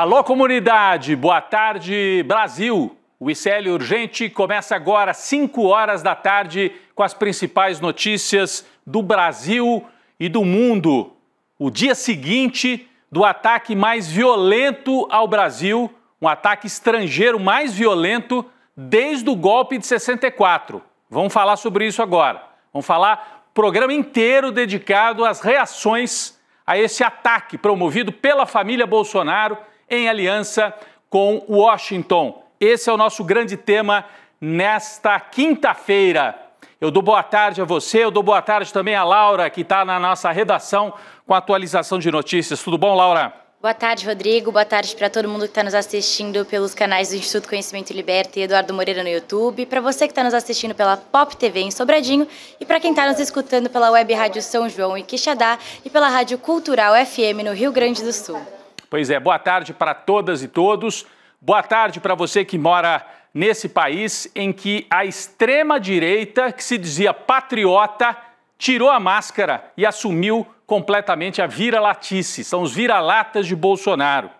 Alô, comunidade! Boa tarde, Brasil! O ICL Urgente começa agora às 5 horas da tarde com as principais notícias do Brasil e do mundo. O dia seguinte do ataque mais violento ao Brasil, um ataque estrangeiro mais violento desde o golpe de 64. Vamos falar sobre isso agora. Vamos falar programa inteiro dedicado às reações a esse ataque promovido pela família Bolsonaro em aliança com Washington. Esse é o nosso grande tema nesta quinta-feira. Eu dou boa tarde a você, eu dou boa tarde também a Laura, que está na nossa redação com a atualização de notícias. Tudo bom, Laura? Boa tarde, Rodrigo. Boa tarde para todo mundo que está nos assistindo pelos canais do Instituto Conhecimento Liberta e Eduardo Moreira no YouTube, para você que está nos assistindo pela Pop TV em Sobradinho e para quem está nos escutando pela Web Rádio São João em Quixadá e pela Rádio Cultural FM no Rio Grande do Sul. Pois é, boa tarde para todas e todos. Boa tarde para você que mora nesse país em que a extrema-direita, que se dizia patriota, tirou a máscara e assumiu completamente a vira-latice. São os vira-latas de Bolsonaro.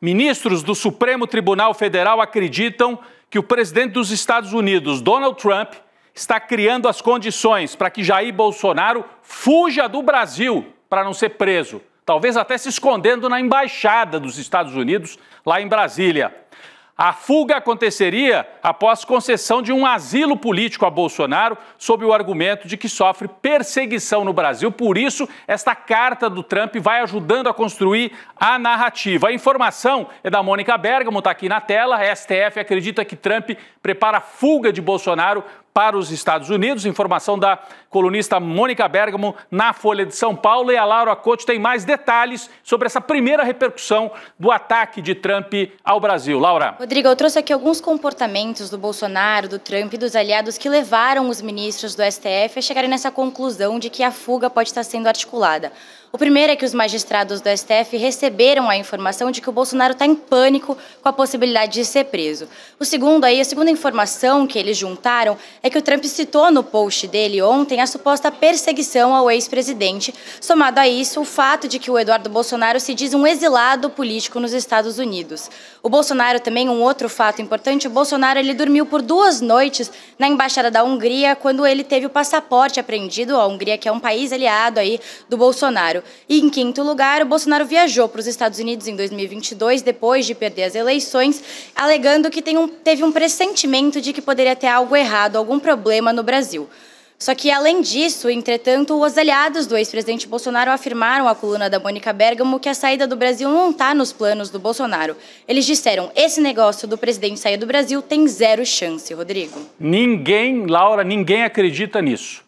Ministros do Supremo Tribunal Federal acreditam que o presidente dos Estados Unidos, Donald Trump, está criando as condições para que Jair Bolsonaro fuja do Brasil para não ser preso. Talvez até se escondendo na embaixada dos Estados Unidos, lá em Brasília. A fuga aconteceria após concessão de um asilo político a Bolsonaro, sob o argumento de que sofre perseguição no Brasil. Por isso, esta carta do Trump vai ajudando a construir a narrativa. A informação é da Mônica Bergamo, está aqui na tela. A STF acredita que Trump prepara a fuga de Bolsonaro para os Estados Unidos. Informação da colunista Mônica Bergamo na Folha de São Paulo. E a Laura Couto tem mais detalhes sobre essa primeira repercussão do ataque de Trump ao Brasil. Laura. Rodrigo, eu trouxe aqui alguns comportamentos do Bolsonaro, do Trump e dos aliados que levaram os ministros do STF a chegarem nessa conclusão de que a fuga pode estar sendo articulada. O primeiro é que os magistrados do STF receberam a informação de que o Bolsonaro está em pânico com a possibilidade de ser preso. A segunda informação que eles juntaram é que o Trump citou no post dele ontem a suposta perseguição ao ex-presidente, somado a isso o fato de que o Eduardo Bolsonaro se diz um exilado político nos Estados Unidos. O Bolsonaro também, um outro fato importante, o Bolsonaro ele dormiu por 2 noites na Embaixada da Hungria quando ele teve o passaporte apreendido, a Hungria que é um país aliado aí do Bolsonaro. E em quinto lugar, o Bolsonaro viajou para os Estados Unidos em 2022, depois de perder as eleições, alegando que teve um pressentimento de que poderia ter algo errado, algum problema no Brasil. Só que, além disso, entretanto, os aliados do ex-presidente Bolsonaro afirmaram à coluna da Mônica Bergamo que a saída do Brasil não está nos planos do Bolsonaro. Eles disseram, esse negócio do presidente sair do Brasil tem 0 chance, Rodrigo. Laura, ninguém acredita nisso.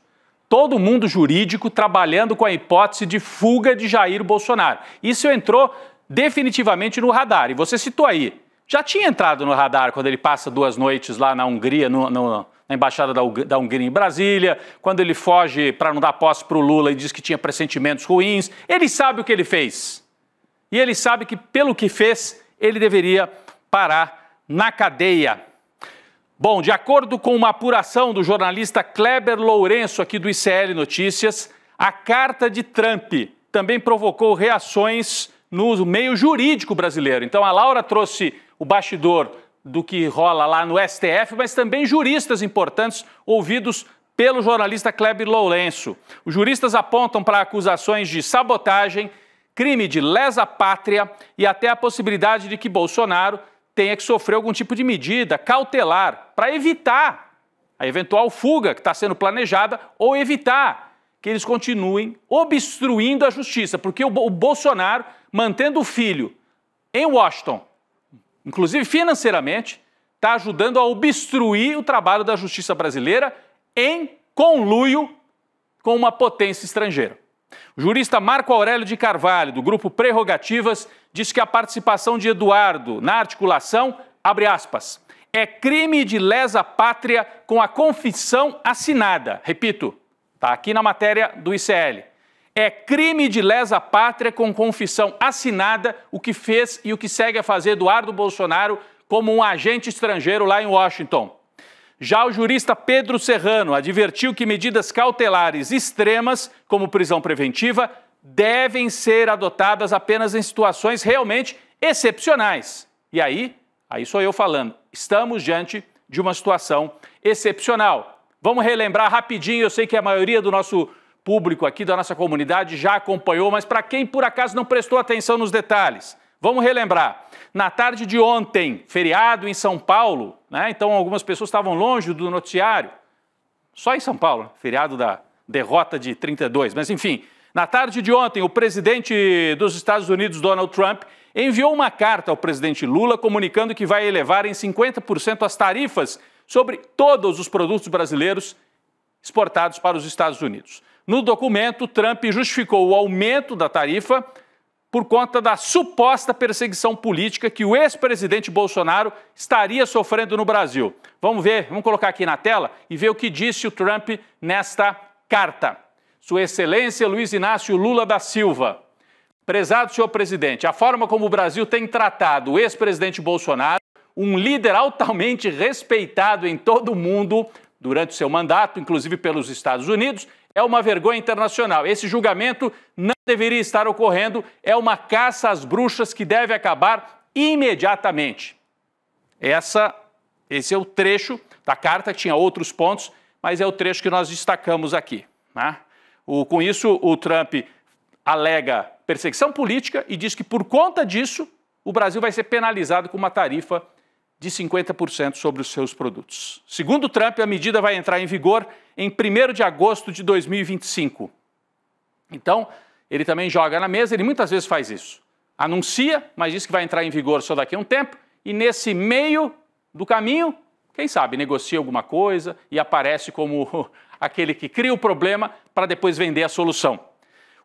Todo mundo jurídico trabalhando com a hipótese de fuga de Jair Bolsonaro. Isso entrou definitivamente no radar. E você citou aí, já tinha entrado no radar quando ele passa 2 noites lá na Hungria, na Embaixada da Hungria em Brasília, quando ele foge para não dar posse para o Lula e diz que tinha pressentimentos ruins. Ele sabe o que ele fez. E ele sabe que, pelo que fez, ele deveria parar na cadeia. Bom, de acordo com uma apuração do jornalista Kleber Lourenço, aqui do ICL Notícias, a carta de Trump também provocou reações no meio jurídico brasileiro. Então, a Laura trouxe o bastidor do que rola lá no STF, mas também juristas importantes ouvidos pelo jornalista Kleber Lourenço. Os juristas apontam para acusações de sabotagem, crime de lesa pátria e até a possibilidade de que Bolsonaro tenha que sofrer algum tipo de medida cautelar para evitar a eventual fuga que está sendo planejada ou evitar que eles continuem obstruindo a justiça, porque o Bolsonaro, mantendo o filho em Washington, inclusive financeiramente, está ajudando a obstruir o trabalho da justiça brasileira em conluio com uma potência estrangeira. O jurista Marco Aurélio de Carvalho, do grupo Prerrogativas, diz que a participação de Eduardo na articulação, abre aspas, é crime de lesa pátria com a confissão assinada. Repito, está aqui na matéria do ICL. É crime de lesa pátria com confissão assinada o que fez e o que segue a fazer Eduardo Bolsonaro como um agente estrangeiro lá em Washington. Já o jurista Pedro Serrano advertiu que medidas cautelares extremas, como prisão preventiva, devem ser adotadas apenas em situações realmente excepcionais. E aí sou eu falando, estamos diante de uma situação excepcional. Vamos relembrar rapidinho, eu sei que a maioria do nosso público aqui, da nossa comunidade, já acompanhou, mas para quem por acaso não prestou atenção nos detalhes, vamos relembrar. Na tarde de ontem, feriado em São Paulo, né? Então algumas pessoas estavam longe do noticiário, só em São Paulo, feriado da derrota de 32, mas enfim, na tarde de ontem, o presidente dos Estados Unidos, Donald Trump, enviou uma carta ao presidente Lula comunicando que vai elevar em 50% as tarifas sobre todos os produtos brasileiros exportados para os Estados Unidos. No documento, Trump justificou o aumento da tarifa por conta da suposta perseguição política que o ex-presidente Bolsonaro estaria sofrendo no Brasil. Vamos ver, vamos colocar aqui na tela e ver o que disse o Trump nesta carta. Sua Excelência Luiz Inácio Lula da Silva. Prezado senhor presidente, a forma como o Brasil tem tratado o ex-presidente Bolsonaro, um líder altamente respeitado em todo o mundo durante o seu mandato, inclusive pelos Estados Unidos, é uma vergonha internacional. Esse julgamento não deveria estar ocorrendo, é uma caça às bruxas que deve acabar imediatamente. Esse é o trecho da carta, tinha outros pontos, mas é o trecho que nós destacamos aqui, né? Com isso, o Trump alega perseguição política e diz que, por conta disso, o Brasil vai ser penalizado com uma tarifa de 50% sobre os seus produtos. Segundo Trump, a medida vai entrar em vigor em 1º de agosto de 2025. Então, ele também joga na mesa, ele muitas vezes faz isso. Anuncia, mas diz que vai entrar em vigor só daqui a um tempo, e nesse meio do caminho, quem sabe, negocia alguma coisa e aparece como aquele que cria o problema para depois vender a solução.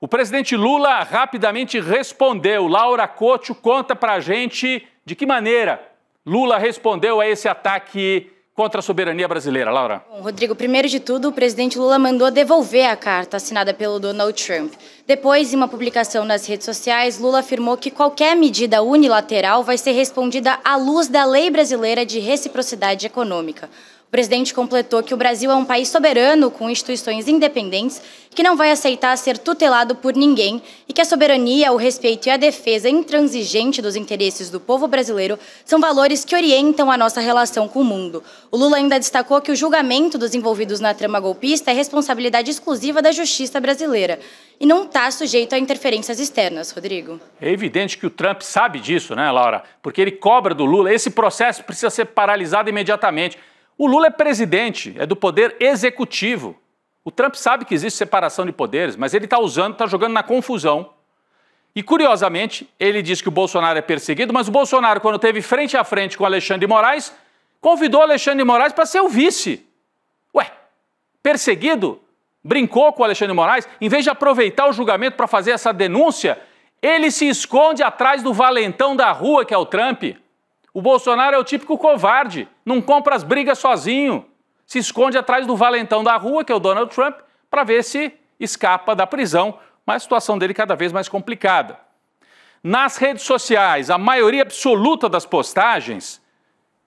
O presidente Lula rapidamente respondeu. Laura Couto conta pra gente de que maneira Lula respondeu a esse ataque contra a soberania brasileira. Laura. Bom, Rodrigo, primeiro de tudo, o presidente Lula mandou devolver a carta assinada pelo Donald Trump. Depois, em uma publicação nas redes sociais, Lula afirmou que qualquer medida unilateral vai ser respondida à luz da lei brasileira de reciprocidade econômica. O presidente completou que o Brasil é um país soberano com instituições independentes que não vai aceitar ser tutelado por ninguém e que a soberania, o respeito e a defesa intransigente dos interesses do povo brasileiro são valores que orientam a nossa relação com o mundo. O Lula ainda destacou que o julgamento dos envolvidos na trama golpista é responsabilidade exclusiva da justiça brasileira e não está sujeito a interferências externas, Rodrigo. É evidente que o Trump sabe disso, né, Laura? Porque ele cobra do Lula. Esse processo precisa ser paralisado imediatamente. O Lula é presidente, é do poder executivo. O Trump sabe que existe separação de poderes, mas ele está jogando na confusão. E, curiosamente, ele diz que o Bolsonaro é perseguido, mas o Bolsonaro, quando esteve frente a frente com Alexandre de Moraes, convidou Alexandre de Moraes para ser o vice. Ué, perseguido? Brincou com o Alexandre de Moraes? Em vez de aproveitar o julgamento para fazer essa denúncia, ele se esconde atrás do valentão da rua, que é o Trump. O Bolsonaro é o típico covarde, não compra as brigas sozinho. Se esconde atrás do valentão da rua, que é o Donald Trump, para ver se escapa da prisão, mas a situação dele cada vez mais complicada. Nas redes sociais, a maioria absoluta das postagens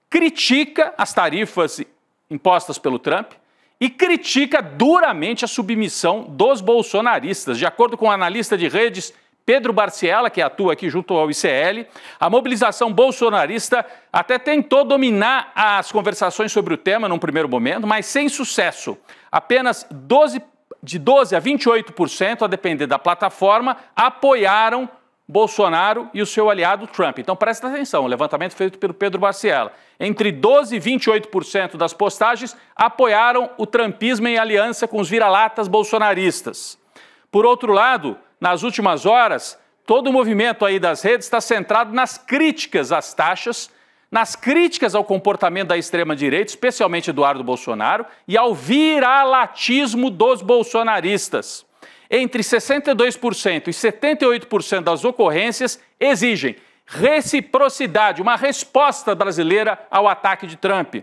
critica as tarifas impostas pelo Trump e critica duramente a submissão dos bolsonaristas. De acordo com o analista de redes Pedro Barciela, que atua aqui junto ao ICL, a mobilização bolsonarista até tentou dominar as conversações sobre o tema num primeiro momento, mas sem sucesso. Apenas de 12% a 28%, a depender da plataforma, apoiaram Bolsonaro e o seu aliado Trump. Então presta atenção, o levantamento feito pelo Pedro Barciela. Entre 12% e 28% das postagens apoiaram o trumpismo em aliança com os vira-latas bolsonaristas. Por outro lado, nas últimas horas, todo o movimento aí das redes está centrado nas críticas às taxas, nas críticas ao comportamento da extrema-direita, especialmente Eduardo Bolsonaro, e ao viralatismo dos bolsonaristas. Entre 62% e 78% das ocorrências exigem reciprocidade, uma resposta brasileira ao ataque de Trump.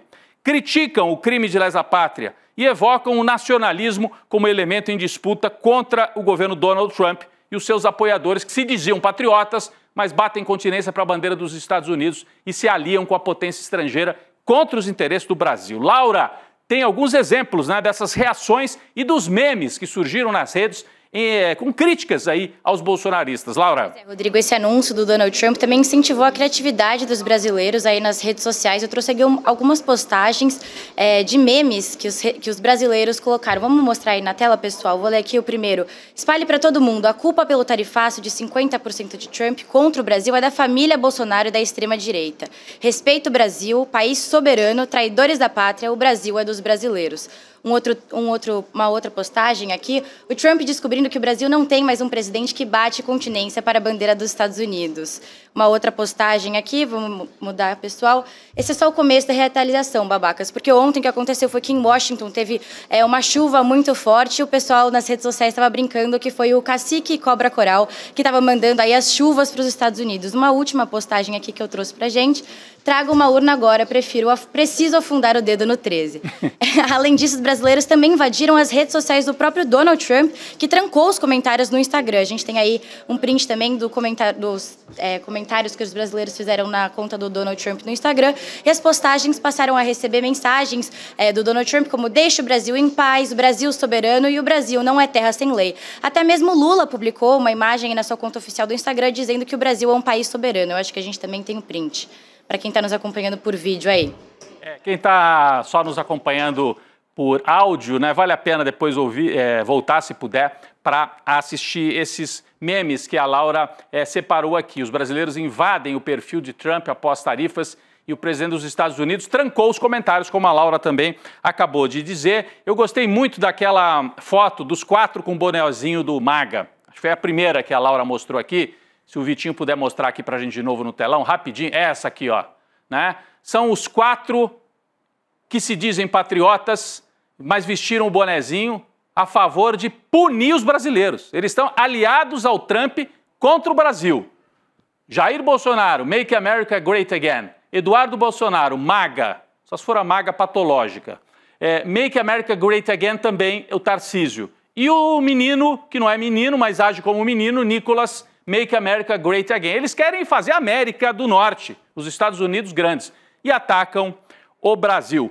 Criticam o crime de lesa pátria e evocam o nacionalismo como elemento em disputa contra o governo Donald Trump e os seus apoiadores, que se diziam patriotas, mas batem continência para a bandeira dos Estados Unidos e se aliam com a potência estrangeira contra os interesses do Brasil. Laura, tem alguns exemplos, né, dessas reações e dos memes que surgiram nas redes com críticas aí aos bolsonaristas. Laura. Rodrigo, esse anúncio do Donald Trump também incentivou a criatividade dos brasileiros aí nas redes sociais. Eu trouxe aqui algumas postagens de memes que os brasileiros colocaram. Vamos mostrar aí na tela, pessoal? Vou ler aqui o primeiro. Espalhe para todo mundo. A culpa pelo tarifaço de 50% de Trump contra o Brasil é da família Bolsonaro e da extrema-direita. Respeita o Brasil, país soberano, traidores da pátria, o Brasil é dos brasileiros. Uma outra postagem aqui, o Trump descobrindo que o Brasil não tem mais um presidente que bate continência para a bandeira dos Estados Unidos. Uma outra postagem aqui, vamos mudar, pessoal. Esse é só o começo da retaliação, babacas, porque ontem o que aconteceu foi que em Washington teve uma chuva muito forte e o pessoal nas redes sociais estava brincando que foi o cacique Cobra Coral que estava mandando aí as chuvas para os Estados Unidos. Uma última postagem aqui que eu trouxe pra gente. Traga uma urna agora, preciso afundar o dedo no 13. Além disso, os brasileiros também invadiram as redes sociais do próprio Donald Trump, que trancou os comentários no Instagram. A gente tem aí um print também dos comentários que os brasileiros fizeram na conta do Donald Trump no Instagram. E as postagens passaram a receber mensagens do Donald Trump como "Deixe o Brasil em paz", "O Brasil soberano" e "O Brasil não é terra sem lei". Até mesmo Lula publicou uma imagem na sua conta oficial do Instagram dizendo que o Brasil é um país soberano. Eu acho que a gente também tem o print. Para quem está nos acompanhando por vídeo aí. Quem está só nos acompanhando por áudio, né, vale a pena depois voltar, se puder, para assistir esses memes que a Laura separou aqui. Os brasileiros invadem o perfil de Trump após tarifas e o presidente dos Estados Unidos trancou os comentários, como a Laura também acabou de dizer. Eu gostei muito daquela foto dos 4 com o bonézinho do MAGA. Acho que foi a primeira que a Laura mostrou aqui. Se o Vitinho puder mostrar aqui para a gente de novo no telão, rapidinho, essa aqui, ó, né? São os 4 que se dizem patriotas, mas vestiram o bonezinho a favor de punir os brasileiros. Eles estão aliados ao Trump contra o Brasil. Jair Bolsonaro, Make America Great Again. Eduardo Bolsonaro, MAGA, só se for a MAGA patológica. Make America Great Again também, o Tarcísio. E o menino, que não é menino, mas age como menino, Nicolas, Make America Great Again. Eles querem fazer a América do Norte, os Estados Unidos grandes, e atacam o Brasil.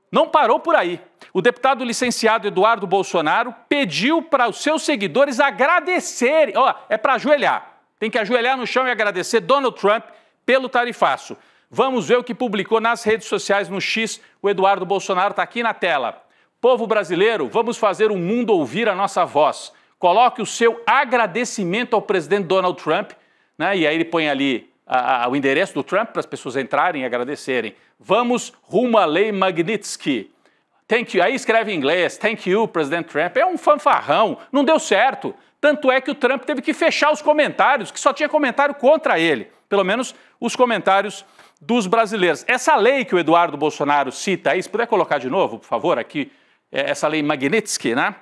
Não parou por aí. O deputado licenciado Eduardo Bolsonaro pediu para os seus seguidores agradecerem. É para ajoelhar. Tem que ajoelhar no chão e agradecer Donald Trump pelo tarifaço. Vamos ver o que publicou nas redes sociais no X. O Eduardo Bolsonaro está aqui na tela. Povo brasileiro, vamos fazer o mundo ouvir a nossa voz. Coloque o seu agradecimento ao presidente Donald Trump, né? E aí ele põe ali o endereço do Trump para as pessoas entrarem e agradecerem. Vamos rumo à lei Magnitsky. Thank you. Aí escreve em inglês, thank you, presidente Trump. É um fanfarrão, não deu certo. Tanto é que o Trump teve que fechar os comentários, que só tinha comentário contra ele. Pelo menos os comentários dos brasileiros. Essa lei que o Eduardo Bolsonaro cita aí, se puder colocar de novo, por favor, aqui, essa lei Magnitsky, né?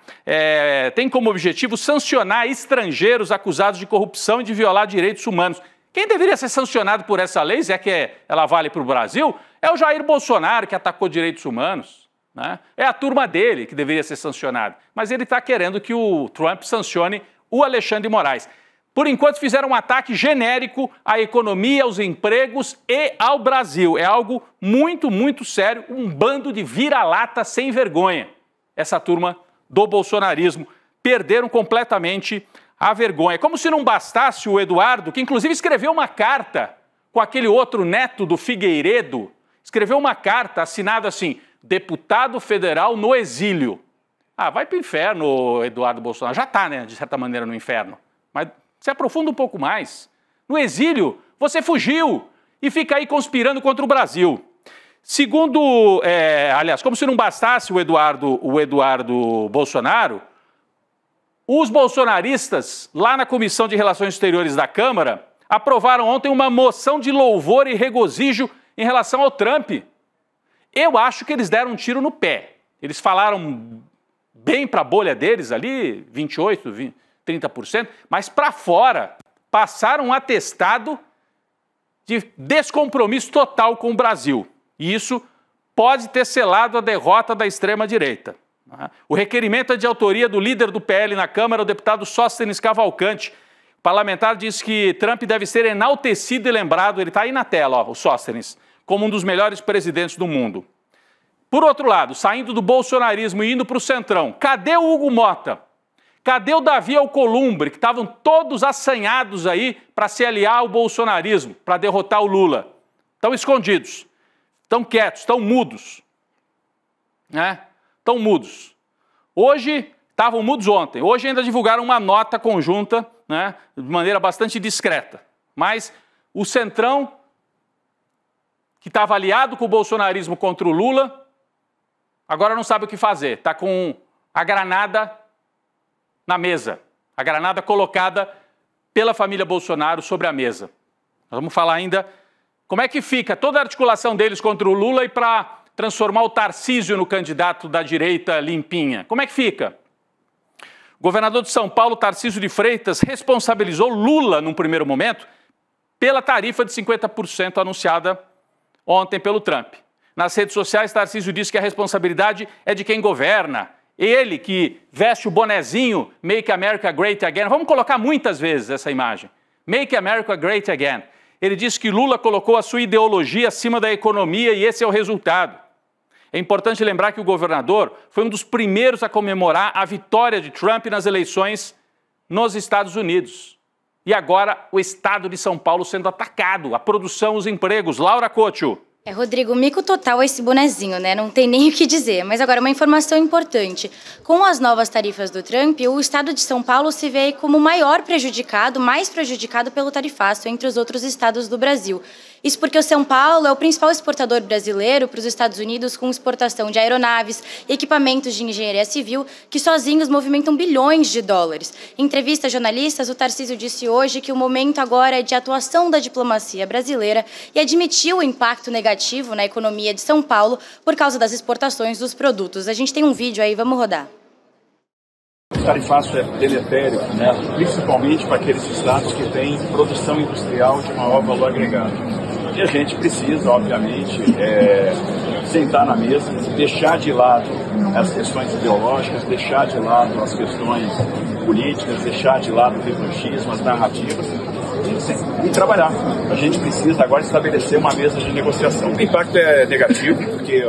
Tem como objetivo sancionar estrangeiros acusados de corrupção e de violar direitos humanos. Quem deveria ser sancionado por essa lei, se é que ela vale para o Brasil, é o Jair Bolsonaro, que atacou direitos humanos, né? É a turma dele que deveria ser sancionada. Mas ele está querendo que o Trump sancione o Alexandre de Moraes. Por enquanto, fizeram um ataque genérico à economia, aos empregos e ao Brasil. É algo muito, muito sério, um bando de vira-lata sem vergonha. Essa turma do bolsonarismo perderam completamente a vergonha. Como se não bastasse o Eduardo, que inclusive escreveu uma carta com aquele outro neto do Figueiredo, escreveu uma carta assinada assim, deputado federal no exílio. Vai para o inferno, Eduardo Bolsonaro. Já está, né, de certa maneira, no inferno. Mas se aprofunda um pouco mais. No exílio, você fugiu e fica aí conspirando contra o Brasil. Segundo, aliás, como se não bastasse o Eduardo Bolsonaro, os bolsonaristas, lá na Comissão de Relações Exteriores da Câmara, aprovaram ontem uma moção de louvor e regozijo em relação ao Trump. Eu acho que eles deram um tiro no pé. Eles falaram bem para a bolha deles ali, 28%, 30%, mas para fora passaram um atestado de descompromisso total com o Brasil. E isso pode ter selado a derrota da extrema-direita. O requerimento é de autoria do líder do PL na Câmara, o deputado Sóstenes Cavalcante. O parlamentar diz que Trump deve ser enaltecido e lembrado, ele está aí na tela, o Sóstenes, como um dos melhores presidentes do mundo. Por outro lado, saindo do bolsonarismo e indo para o centrão, cadê o Hugo Mota? Cadê o Davi Alcolumbre, que estavam todos assanhados aí para se aliar ao bolsonarismo, para derrotar o Lula? Estão escondidos, estão quietos, estão mudos. Né? Estão mudos. Hoje, estavam mudos ontem. Hoje ainda divulgaram uma nota conjunta, né, de maneira bastante discreta. Mas o Centrão, que estava aliado com o bolsonarismo contra o Lula, agora não sabe o que fazer. Está com a granada na mesa. A granada colocada pela família Bolsonaro sobre a mesa. Nós vamos falar ainda como é que fica toda a articulação deles contra o Lula e para transformar o Tarcísio no candidato da direita limpinha. Como é que fica? O governador de São Paulo, Tarcísio de Freitas, responsabilizou Lula, num primeiro momento, pela tarifa de 50% anunciada ontem pelo Trump. Nas redes sociais, Tarcísio disse que a responsabilidade é de quem governa. Ele que veste o bonezinho Make America Great Again. Vamos colocar muitas vezes essa imagem. Make America Great Again. Ele disse que Lula colocou a sua ideologia acima da economia e esse é o resultado. É importante lembrar que o governador foi um dos primeiros a comemorar a vitória de Trump nas eleições nos Estados Unidos. E agora o estado de São Paulo sendo atacado, a produção, os empregos. Laura Couto. Rodrigo, mico total esse bonezinho, né? Não tem nem o que dizer. Mas agora, uma informação importante. Com as novas tarifas do Trump, o estado de São Paulo se vê como o maior prejudicado, mais prejudicado pelo tarifaço entre os outros estados do Brasil. Isso porque o São Paulo é o principal exportador brasileiro para os Estados Unidos, com exportação de aeronaves e equipamentos de engenharia civil, que sozinhos movimentam bilhões de dólares. Em entrevista a jornalistas, o Tarcísio disse hoje que o momento agora é de atuação da diplomacia brasileira e admitiu o impacto negativo na economia de São Paulo por causa das exportações dos produtos. A gente tem um vídeo aí, vamos rodar. O tarifaço é deletério, né? Principalmente para aqueles estados que têm produção industrial de maior valor agregado. E a gente precisa, obviamente, sentar na mesa, deixar de lado as questões ideológicas, deixar de lado as questões políticas, deixar de lado o revanchismo, as narrativas e trabalhar. A gente precisa agora estabelecer uma mesa de negociação. O impacto é negativo, porque,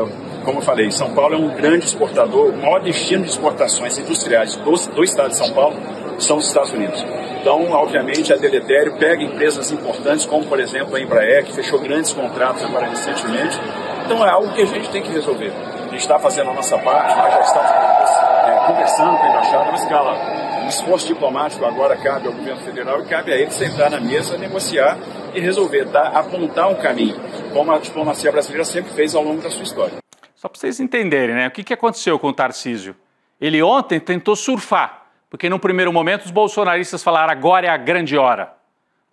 como eu falei, São Paulo é um grande exportador, o maior destino de exportações industriais do estado de São Paulo são os Estados Unidos. Então, obviamente, é deletério, pega empresas importantes, como, por exemplo, a Embraer, que fechou grandes contratos agora recentemente. Então, é algo que a gente tem que resolver. A gente está fazendo a nossa parte, nós já estamos conversando com a embaixada, mas, cara, o esforço diplomático agora cabe ao governo federal e cabe a ele sentar na mesa, negociar e resolver, apontar um caminho, como a diplomacia brasileira sempre fez ao longo da sua história. Só para vocês entenderem, né? O que aconteceu com o Tarcísio? Ele ontem tentou surfar, porque num primeiro momento os bolsonaristas falaram agora é a grande hora.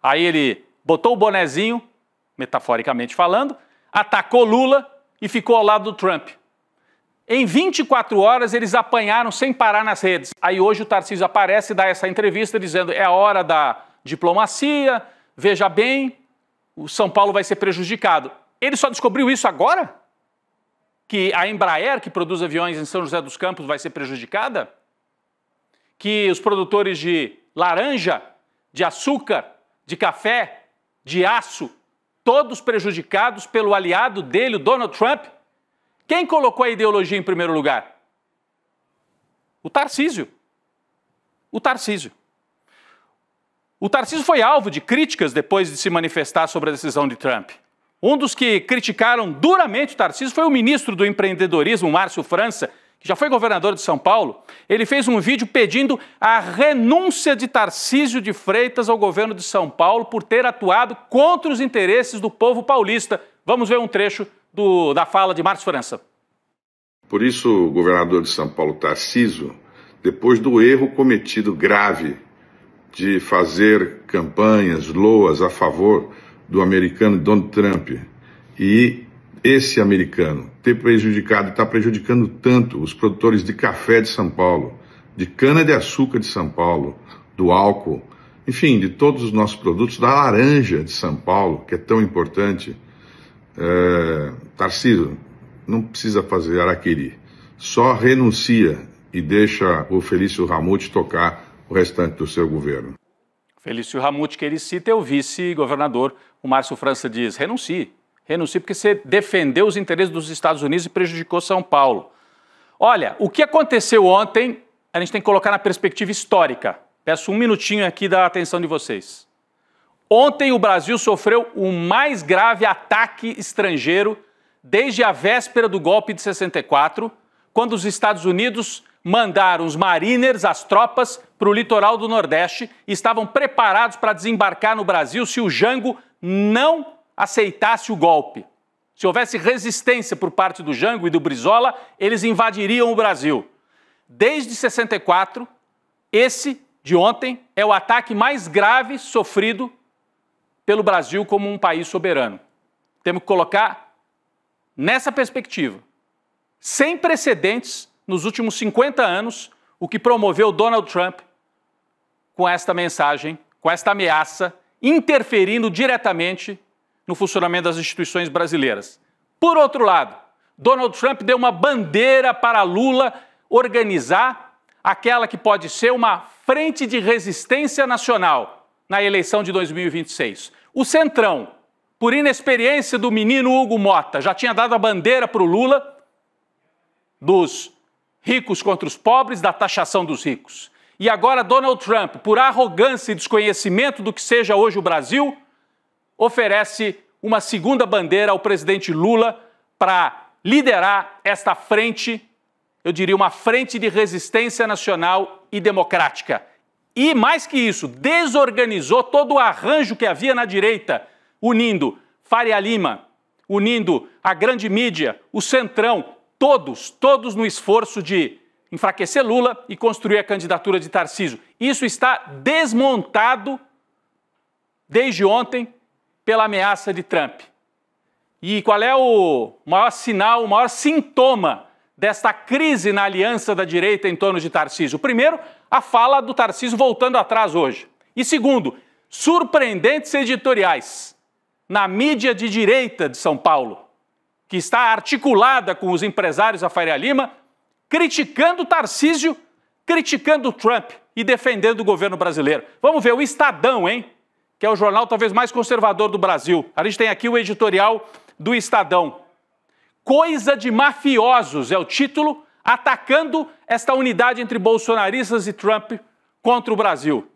Aí ele botou o bonezinho, metaforicamente falando, atacou Lula e ficou ao lado do Trump. Em 24 horas eles apanharam sem parar nas redes. Aí hoje o Tarcísio aparece e dá essa entrevista dizendo é a hora da diplomacia, veja bem, o São Paulo vai ser prejudicado. Ele só descobriu isso agora? Que a Embraer, que produz aviões em São José dos Campos, vai ser prejudicada? Que os produtores de laranja, de açúcar, de café, de aço, todos prejudicados pelo aliado dele, o Donald Trump? Quem colocou a ideologia em primeiro lugar? O Tarcísio. O Tarcísio. O Tarcísio foi alvo de críticas depois de se manifestar sobre a decisão de Trump. Um dos que criticaram duramente o Tarcísio foi o ministro do empreendedorismo, Márcio França, que já foi governador de São Paulo. Ele fez um vídeo pedindo a renúncia de Tarcísio de Freitas ao governo de São Paulo por ter atuado contra os interesses do povo paulista. Vamos ver um trecho da fala de Márcio França. Por isso, o governador de São Paulo, Tarcísio, depois do erro cometido grave de fazer campanhas, loas a favor do americano Donald Trump e esse americano ter prejudicado, está prejudicando tanto os produtores de café de São Paulo, de cana-de-açúcar de São Paulo, do álcool, enfim, de todos os nossos produtos, da laranja de São Paulo, que é tão importante. Tarcísio, não precisa fazer araquiri, só renuncia e deixa o Felício Ramute tocar o restante do seu governo. Felício Ramute, que ele cita, é o vice-governador. O Márcio França diz, renuncie. Renuncie porque você defendeu os interesses dos Estados Unidos e prejudicou São Paulo. Olha, o que aconteceu ontem a gente tem que colocar na perspectiva histórica. Peço um minutinho aqui da atenção de vocês. Ontem o Brasil sofreu o mais grave ataque estrangeiro desde a véspera do golpe de 64, quando os Estados Unidos mandaram os Mariners, as tropas, para o litoral do Nordeste e estavam preparados para desembarcar no Brasil se o Jango não aceitasse o golpe. Se houvesse resistência por parte do Jango e do Brizola, eles invadiriam o Brasil. Desde 64, esse de ontem é o ataque mais grave sofrido pelo Brasil como um país soberano. Temos que colocar nessa perspectiva. Sem precedentes nos últimos 50 anos, o que promoveu Donald Trump com esta mensagem, com esta ameaça, interferindo diretamente no funcionamento das instituições brasileiras. Por outro lado, Donald Trump deu uma bandeira para Lula organizar aquela que pode ser uma frente de resistência nacional na eleição de 2026. O Centrão, por inexperiência do menino Hugo Mota, já tinha dado a bandeira para o Lula dos ricos contra os pobres, da taxação dos ricos. E agora Donald Trump, por arrogância e desconhecimento do que seja hoje o Brasil, oferece uma segunda bandeira ao presidente Lula para liderar esta frente, eu diria uma frente de resistência nacional e democrática. E mais que isso, desorganizou todo o arranjo que havia na direita, unindo Faria Lima, unindo a grande mídia, o Centrão, todos no esforço de enfraquecer Lula e construir a candidatura de Tarcísio. Isso está desmontado desde ontem pela ameaça de Trump. E qual é o maior sinal, o maior sintoma desta crise na aliança da direita em torno de Tarcísio? Primeiro, a fala do Tarcísio voltando atrás hoje. E segundo, surpreendentes editoriais na mídia de direita de São Paulo, que está articulada com os empresários da Faria Lima, criticando Tarcísio, criticando Trump e defendendo o governo brasileiro. Vamos ver o Estadão, hein? Que é o jornal talvez mais conservador do Brasil. A gente tem aqui o editorial do Estadão. Coisa de mafiosos é o título, atacando esta unidade entre bolsonaristas e Trump contra o Brasil.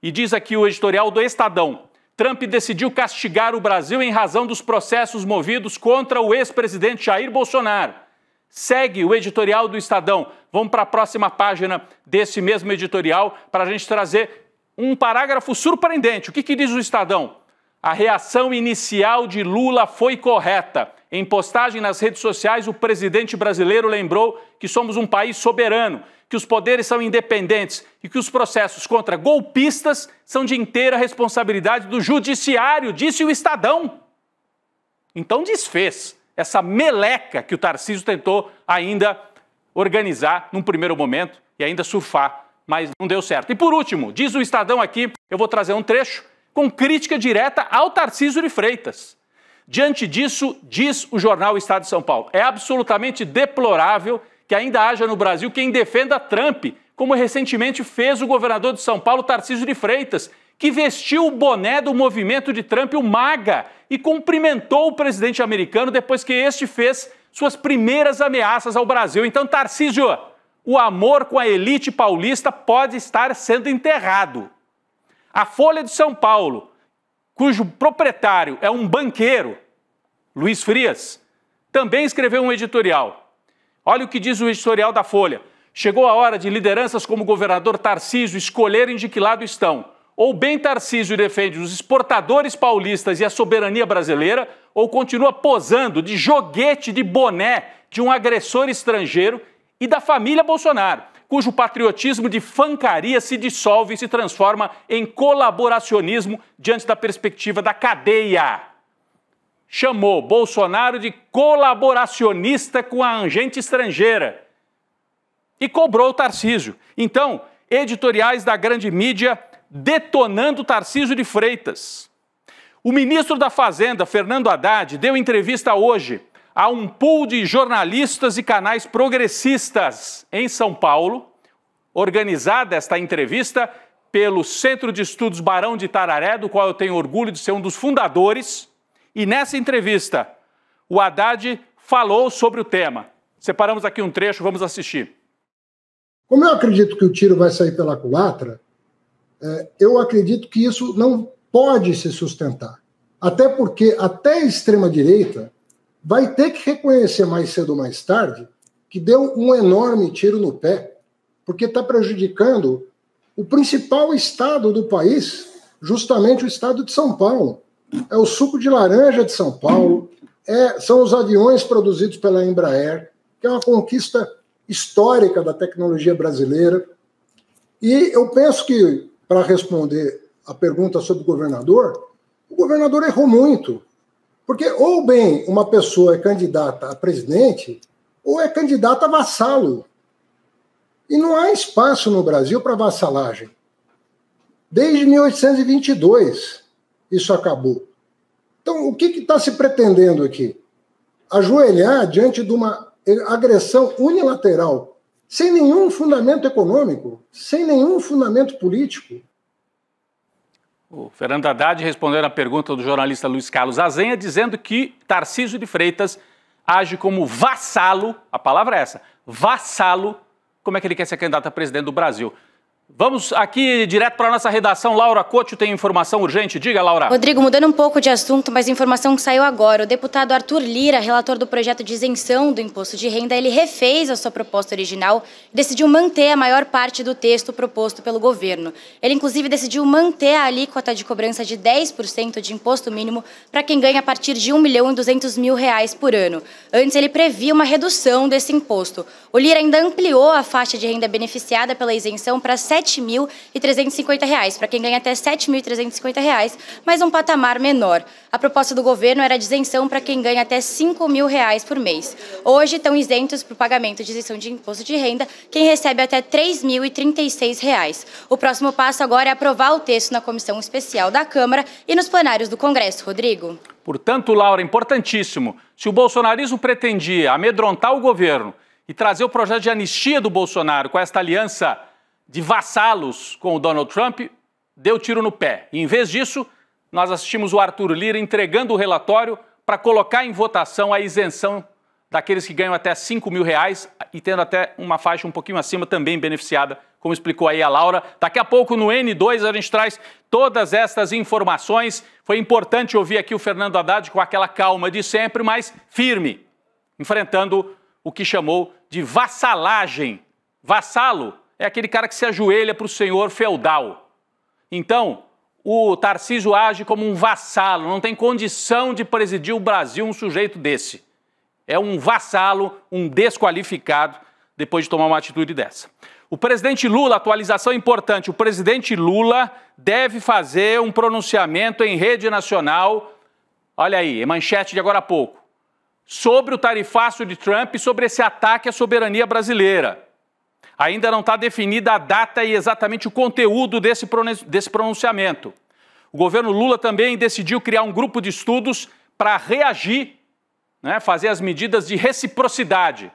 E diz aqui o editorial do Estadão: Trump decidiu castigar o Brasil em razão dos processos movidos contra o ex-presidente Jair Bolsonaro. Segue o editorial do Estadão. Vamos para a próxima página desse mesmo editorial para a gente trazer um parágrafo surpreendente. O que diz o Estadão? A reação inicial de Lula foi correta. Em postagem nas redes sociais, o presidente brasileiro lembrou que somos um país soberano, que os poderes são independentes e que os processos contra golpistas são de inteira responsabilidade do judiciário, disse o Estadão. Então desfez essa meleca que o Tarcísio tentou ainda organizar num primeiro momento e ainda surfar, mas não deu certo. E por último, diz o Estadão aqui, eu vou trazer um trecho com crítica direta ao Tarcísio de Freitas. Diante disso, diz o jornal Estado de São Paulo, é absolutamente deplorável que ainda haja no Brasil quem defenda Trump, como recentemente fez o governador de São Paulo, Tarcísio de Freitas, que vestiu o boné do movimento de Trump, o MAGA, e cumprimentou o presidente americano depois que este fez suas primeiras ameaças ao Brasil. Então, Tarcísio, o amor com a elite paulista pode estar sendo enterrado. A Folha de São Paulo, cujo proprietário é um banqueiro, Luiz Frias, também escreveu um editorial. Olha o que diz o editorial da Folha. Chegou a hora de lideranças como o governador Tarcísio escolherem de que lado estão. Ou bem Tarcísio defende os exportadores paulistas e a soberania brasileira, ou continua posando de joguete de boné de um agressor estrangeiro e da família Bolsonaro, cujo patriotismo de fancaria se dissolve e se transforma em colaboracionismo diante da perspectiva da cadeia. Chamou Bolsonaro de colaboracionista com a agente estrangeira e cobrou o Tarcísio. Então, editoriais da grande mídia detonando Tarcísio de Freitas. O ministro da Fazenda, Fernando Haddad, deu entrevista hoje a um pool de jornalistas e canais progressistas em São Paulo, organizada esta entrevista pelo Centro de Estudos Barão de Itararé, do qual eu tenho orgulho de ser um dos fundadores, e nessa entrevista o Haddad falou sobre o tema. Separamos aqui um trecho, vamos assistir. Como eu acredito que o tiro vai sair pela culatra, eu acredito que isso não pode se sustentar. Até porque até a extrema-direita vai ter que reconhecer mais cedo ou mais tarde que deu um enorme tiro no pé, porque está prejudicando o principal estado do país, justamente o estado de São Paulo. É o suco de laranja de São Paulo, são os aviões produzidos pela Embraer, que é uma conquista histórica da tecnologia brasileira. E eu penso que, para responder a pergunta sobre o governador errou muito. Porque ou bem uma pessoa é candidata a presidente, ou é candidata a vassalo. E não há espaço no Brasil para vassalagem. Desde 1822 isso acabou. Então, o que está se pretendendo aqui? Ajoelhar diante de uma agressão unilateral, sem nenhum fundamento econômico, sem nenhum fundamento político. O Fernando Haddad respondeu a pergunta do jornalista Luiz Carlos Azenha, dizendo que Tarcísio de Freitas age como vassalo, a palavra é essa, vassalo, como é que ele quer ser candidato a presidente do Brasil. Vamos aqui direto para a nossa redação. Laura Couto tem informação urgente. Diga, Laura. Rodrigo, mudando um pouco de assunto, mas informação que saiu agora. O deputado Arthur Lira, relator do projeto de isenção do imposto de renda, ele refez a sua proposta original e decidiu manter a maior parte do texto proposto pelo governo. Ele, inclusive, decidiu manter a alíquota de cobrança de 10% de imposto mínimo para quem ganha a partir de R$ 1.200.000 por ano. Antes, ele previa uma redução desse imposto. O Lira ainda ampliou a faixa de renda beneficiada pela isenção para R$ 7.350, para quem ganha até R$ 7.350, mas um patamar menor. A proposta do governo era de isenção para quem ganha até R$ 5.000 por mês. Hoje estão isentos para o pagamento de isenção de imposto de renda quem recebe até R$ 3.036. O próximo passo agora é aprovar o texto na comissão especial da Câmara e nos plenários do Congresso. Rodrigo. Portanto, Laura, importantíssimo, se o bolsonarismo pretendia amedrontar o governo e trazer o projeto de anistia do Bolsonaro com esta aliança de vassalos com o Donald Trump, deu tiro no pé. E, em vez disso, nós assistimos o Arthur Lira entregando o relatório para colocar em votação a isenção daqueles que ganham até R$ 5.000 e tendo até uma faixa um pouquinho acima também beneficiada, como explicou aí a Laura. Daqui a pouco, no N2, a gente traz todas estas informações. Foi importante ouvir aqui o Fernando Haddad com aquela calma de sempre, mas firme, enfrentando o que chamou de vassalagem. Vassalo é aquele cara que se ajoelha para o senhor feudal. Então, o Tarcísio age como um vassalo, não tem condição de presidir o Brasil um sujeito desse. É um vassalo, um desqualificado, depois de tomar uma atitude dessa. O presidente Lula, atualização importante, o presidente Lula deve fazer um pronunciamento em rede nacional, olha aí, manchete de agora a pouco, sobre o tarifaço de Trump e sobre esse ataque à soberania brasileira. Ainda não está definida a data e exatamente o conteúdo desse pronunciamento. O governo Lula também decidiu criar um grupo de estudos para reagir, fazer as medidas de reciprocidade,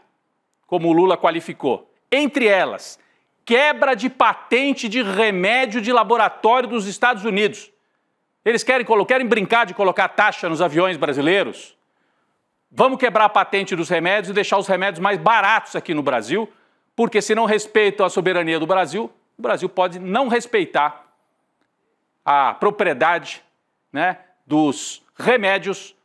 como o Lula qualificou. Entre elas, quebra de patente de remédio de laboratório dos Estados Unidos. Eles querem brincar de colocar taxa nos aviões brasileiros? Vamos quebrar a patente dos remédios e deixar os remédios mais baratos aqui no Brasil, porque se não respeitam a soberania do Brasil, o Brasil pode não respeitar a propriedade dos remédios.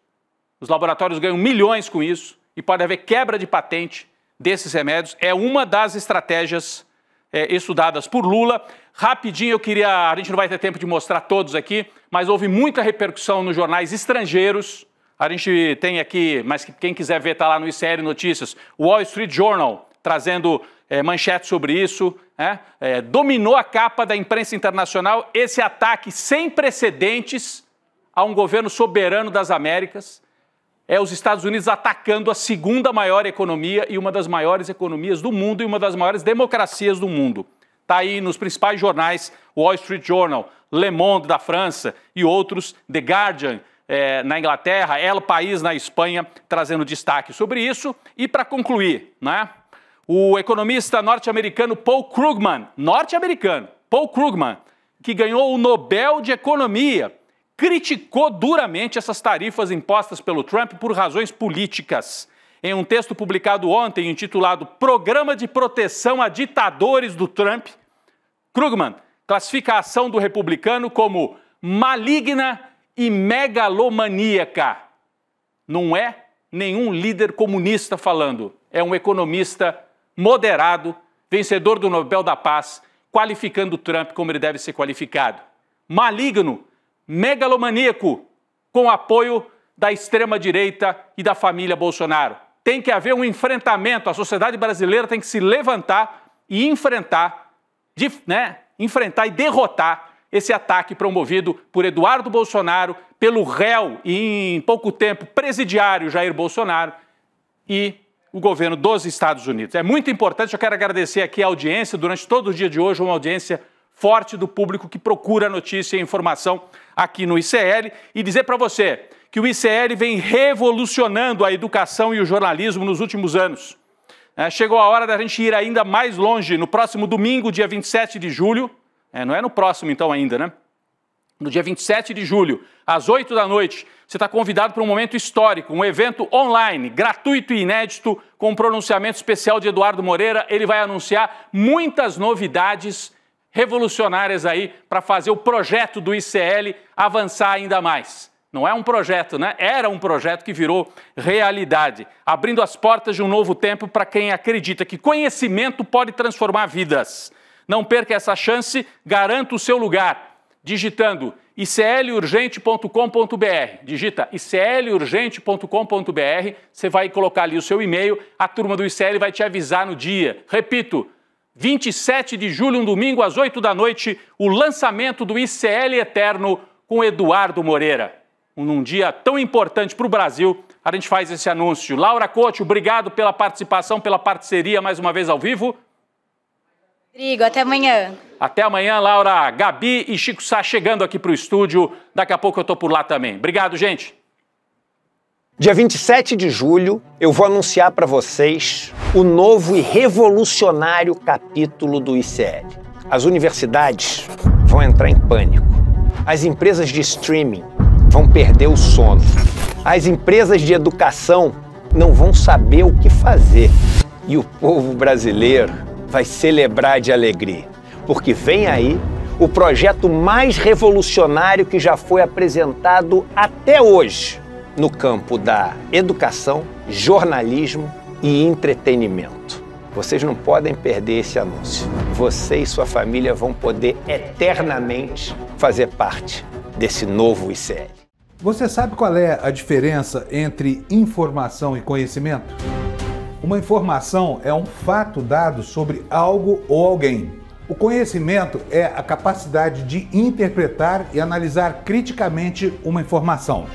Os laboratórios ganham milhões com isso e pode haver quebra de patente desses remédios. É uma das estratégias estudadas por Lula. Rapidinho, a gente não vai ter tempo de mostrar todos aqui, mas houve muita repercussão nos jornais estrangeiros. A gente tem aqui, mas quem quiser ver está lá no ICL Notícias, o Wall Street Journal, trazendo manchetes sobre isso, dominou a capa da imprensa internacional esse ataque sem precedentes a um governo soberano das Américas. Os Estados Unidos atacando a segunda maior economia e uma das maiores economias do mundo e uma das maiores democracias do mundo. Está aí nos principais jornais, Wall Street Journal, Le Monde da França e outros, The Guardian na Inglaterra, El País na Espanha, trazendo destaque sobre isso. E para concluir, o economista norte-americano Paul Krugman, que ganhou o Nobel de Economia, criticou duramente essas tarifas impostas pelo Trump por razões políticas. em um texto publicado ontem intitulado Programa de Proteção a Ditadores do Trump, Krugman classifica a ação do republicano como maligna e megalomaníaca. Não é nenhum líder comunista falando, é um economista moderado, vencedor do Nobel da Paz, qualificando Trump como ele deve ser qualificado. Maligno, megalomaníaco, com apoio da extrema-direita e da família Bolsonaro. Tem que haver um enfrentamento, a sociedade brasileira tem que se levantar e enfrentar e derrotar esse ataque promovido por Eduardo Bolsonaro, pelo réu e, em pouco tempo, presidiário Jair Bolsonaro e o governo dos Estados Unidos. É muito importante, eu quero agradecer aqui a audiência, durante todo o dia de hoje, uma audiência forte do público que procura notícia e informação aqui no ICL, e dizer para você que o ICL vem revolucionando a educação e o jornalismo nos últimos anos. Chegou a hora da gente ir ainda mais longe. No próximo domingo, dia 27 de julho, não é no próximo então ainda, né? No dia 27 de julho, às 8 da noite, você está convidado para um momento histórico, um evento online, gratuito e inédito, com um pronunciamento especial de Eduardo Moreira. Ele vai anunciar muitas novidades revolucionárias aí para fazer o projeto do ICL avançar ainda mais. Não é um projeto, né? Era um projeto que virou realidade, abrindo as portas de um novo tempo para quem acredita que conhecimento pode transformar vidas. Não perca essa chance, garanta o seu lugar, digitando iclurgente.com.br. Digita iclurgente.com.br, você vai colocar ali o seu e-mail, a turma do ICL vai te avisar no dia. Repito, 27 de julho, um domingo, às 8 da noite, o lançamento do ICL Eterno com Eduardo Moreira. Num dia tão importante para o Brasil, a gente faz esse anúncio. Laura Couto, obrigado pela participação, pela parceria mais uma vez ao vivo. Rodrigo, até amanhã. Até amanhã, Laura. Gabi e Chico Sá chegando aqui para o estúdio. Daqui a pouco eu estou por lá também. Obrigado, gente. Dia 27 de julho, eu vou anunciar para vocês o novo e revolucionário capítulo do ICL. As universidades vão entrar em pânico. As empresas de streaming vão perder o sono. As empresas de educação não vão saber o que fazer. E o povo brasileiro vai celebrar de alegria, porque vem aí o projeto mais revolucionário que já foi apresentado até hoje no campo da educação, jornalismo e entretenimento. Vocês não podem perder esse anúncio. Você e sua família vão poder eternamente fazer parte desse novo ICL. Você sabe qual é a diferença entre informação e conhecimento? Uma informação é um fato dado sobre algo ou alguém. O conhecimento é a capacidade de interpretar e analisar criticamente uma informação.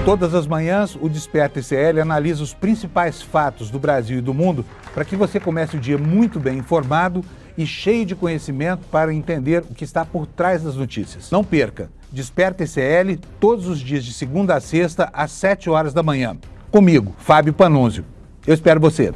Todas as manhãs, o Desperta ICL analisa os principais fatos do Brasil e do mundo para que você comece o dia muito bem informado e cheio de conhecimento para entender o que está por trás das notícias. Não perca! Desperta ICL todos os dias de segunda a sexta às 7 horas da manhã. Comigo, Fábio Panunzio. Eu espero você.